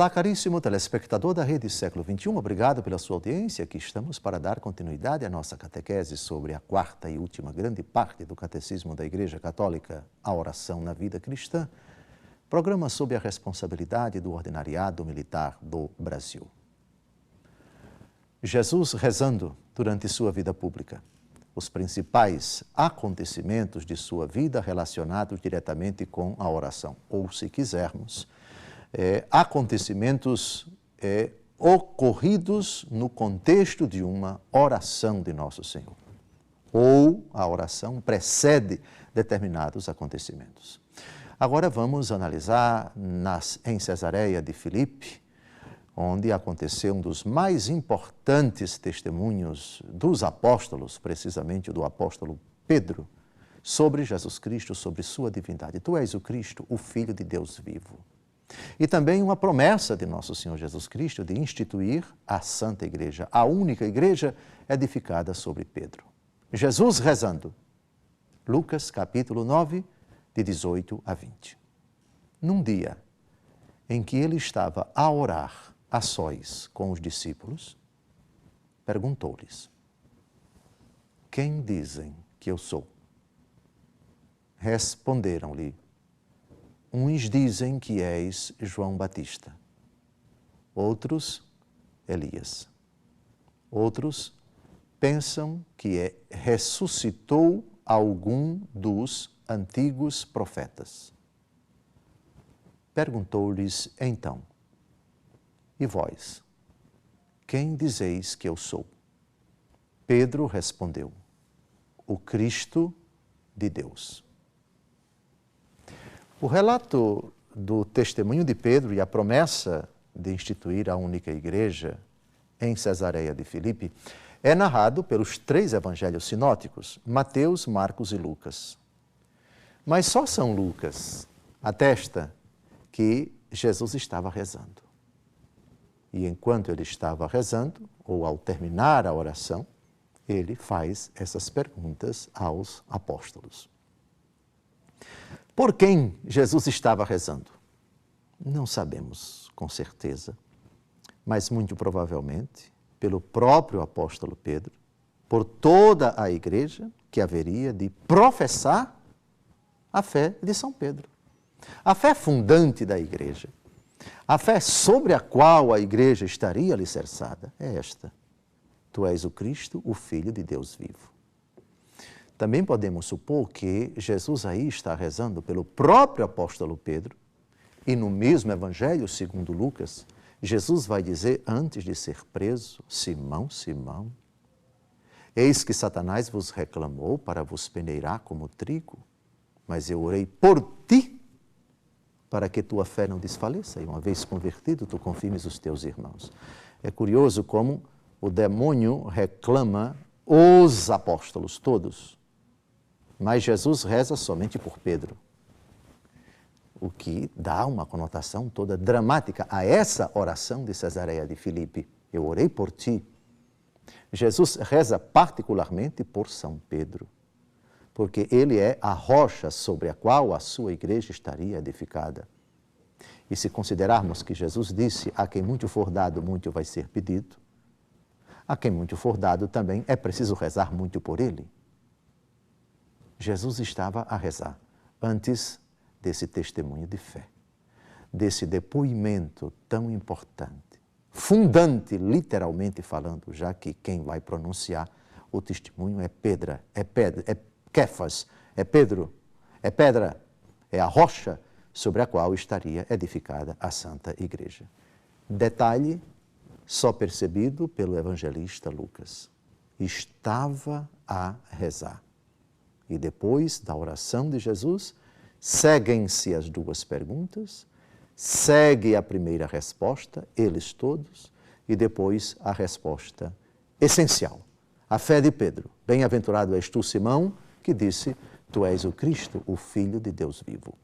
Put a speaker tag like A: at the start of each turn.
A: Olá, caríssimo telespectador da Rede Século XXI, obrigado pela sua audiência. Aqui estamos para dar continuidade à nossa catequese sobre a quarta e última grande parte do Catecismo da Igreja Católica, a oração na vida cristã, programa sob a responsabilidade do Ordinariado Militar do Brasil. Jesus rezando durante sua vida pública. Os principais acontecimentos de sua vida relacionados diretamente com a oração, ou, se quisermos, acontecimentos ocorridos no contexto de uma oração de Nosso Senhor. Ou a oração precede determinados acontecimentos. Agora vamos analisar em Cesareia de Filipe, onde aconteceu um dos mais importantes testemunhos dos apóstolos, precisamente do apóstolo Pedro, sobre Jesus Cristo, sobre sua divindade. Tu és o Cristo, o Filho de Deus vivo. E também uma promessa de Nosso Senhor Jesus Cristo de instituir a Santa Igreja, a única igreja edificada sobre Pedro. Jesus rezando. Lucas capítulo 9, de 18 a 20. Num dia em que ele estava a orar a sós com os discípulos, perguntou-lhes: quem dizem que eu sou? Responderam-lhe: uns dizem que és João Batista, outros Elias, outros pensam que ressuscitou algum dos antigos profetas. Perguntou-lhes então: e vós, quem dizeis que eu sou? Pedro respondeu: o Cristo de Deus. O relato do testemunho de Pedro e a promessa de instituir a única igreja em Cesareia de Filipe é narrado pelos três evangelhos sinóticos, Mateus, Marcos e Lucas. Mas só São Lucas atesta que Jesus estava rezando. E enquanto ele estava rezando, ou ao terminar a oração, ele faz essas perguntas aos apóstolos. Por quem Jesus estava rezando? Não sabemos com certeza, mas muito provavelmente pelo próprio apóstolo Pedro, por toda a igreja que haveria de professar a fé de São Pedro. A fé fundante da igreja, a fé sobre a qual a igreja estaria alicerçada é esta: tu és o Cristo, o Filho de Deus vivo. Também podemos supor que Jesus aí está rezando pelo próprio apóstolo Pedro, e no mesmo evangelho, segundo Lucas, Jesus vai dizer, antes de ser preso: Simão, Simão, eis que Satanás vos reclamou para vos peneirar como trigo, mas eu orei por ti, para que tua fé não desfaleça, e uma vez convertido, tu confirmes os teus irmãos. É curioso como o demônio reclama os apóstolos todos, mas Jesus reza somente por Pedro, o que dá uma conotação toda dramática a essa oração de Cesareia de Filipe. Eu orei por ti. Jesus reza particularmente por São Pedro, porque ele é a rocha sobre a qual a sua igreja estaria edificada. E se considerarmos que Jesus disse: a quem muito for dado, muito vai ser pedido, a quem muito for dado também é preciso rezar muito por ele. Jesus estava a rezar antes desse testemunho de fé, desse depoimento tão importante, fundante, literalmente falando, já que quem vai pronunciar o testemunho é Pedro, é Kéfas, é Pedro, é pedra, é a rocha sobre a qual estaria edificada a Santa Igreja. Detalhe só percebido pelo evangelista Lucas: estava a rezar. E depois da oração de Jesus, seguem-se as duas perguntas, segue a primeira resposta, eles todos, e depois a resposta essencial, a fé de Pedro. Bem-aventurado és tu, Simão, que disse: tu és o Cristo, o Filho de Deus vivo.